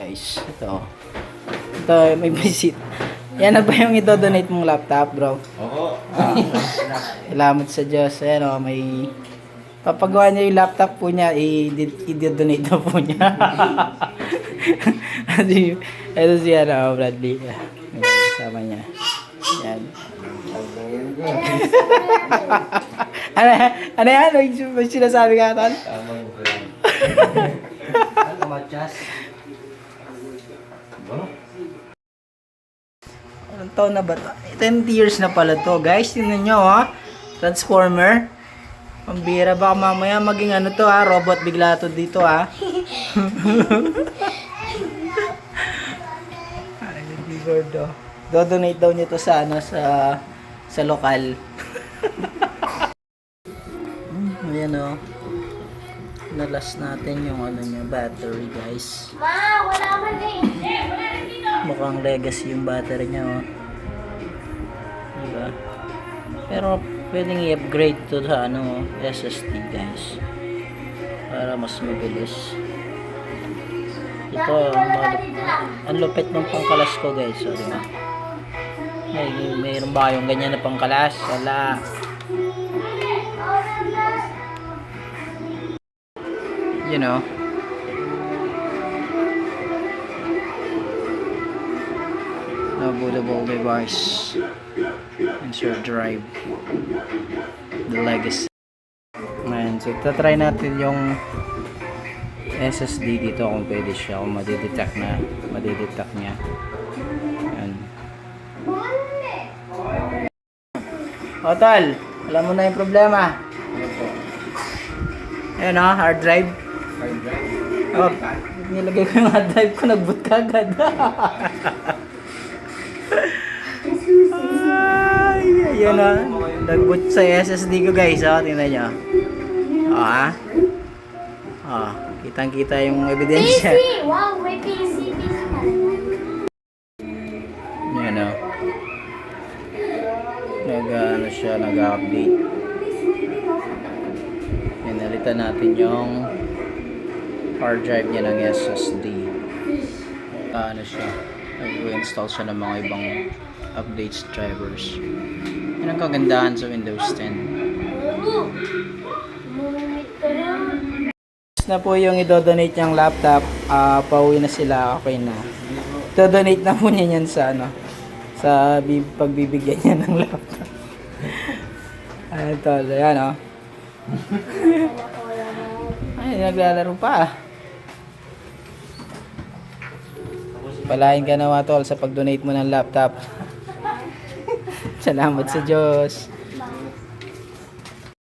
Guys, ito may visit. Yan na ba yung i-donate mong laptop, bro? Oo. Salamat sa Diyos. Ayan o, may papagawa niya yung laptop po niya, i-donate na po niya. Ito si Bradley. Kasama niya. Yan. ano yan? May sinasabi ka, Ton? Tama yung plan. Kamachas. Anong taon na ba? 10 years na pala to, guys. Tingnan nyo, ha? Transformer. Pambira, baka mamaya maging ano to, ha? Robot bigla to dito, ha? Ay, hindi gordo. Do-donate daw niyo to sa, ano, sa lokal. Ayan, oh. Nalas natin yung, ano niya, battery, guys. Ma, wala man din. Wala rin dito. Mukhang legacy yung battery niya, oh. Diba? Pero pwedeng i-upgrade to sa ano, SSD, guys. Para mas mabilis. Ito, ang lupit ng pangkalas ko, guys. So, diba? Mayroon ba yung ganyan na pangkalas? Wala. You know. No bootable device. Insert drive. The legacy. Ayan, so tatry natin yung SSD dito kung pwede siya, kung madidetect niya. Ayan. Hotel, alam mo na yung problema. Ayan o, hard drive. Oh, nilagay ko yung hard drive ko, nag-boot ka agad. Ay, ayan na. Nag-boot sa SSD ko, guys. Oh, tingnan nyo. Oh, ha? Oh, kitang-kita yung ebidensya. PC! Wow, may PC. PC pala. Ayan o. Ano siya, nag-update. Pinalitan natin yung hard drive niya ng SSD. Ano siya, nag-install siya ng mga ibang updates drivers. Yan ang kagandahan sa Windows 10. Mumit ka rin. Tapos na po yung i-donate niyang laptop. Pauwi na sila, okay na. I-donate na po niya yan sa ano, sa pagbibigyan niya ng laptop. Ayan to, ayan o. Ay, naglalaro pa. Palain ka nawa, tol, sa pag-donate mo ng laptop. Salamat sa Diyos.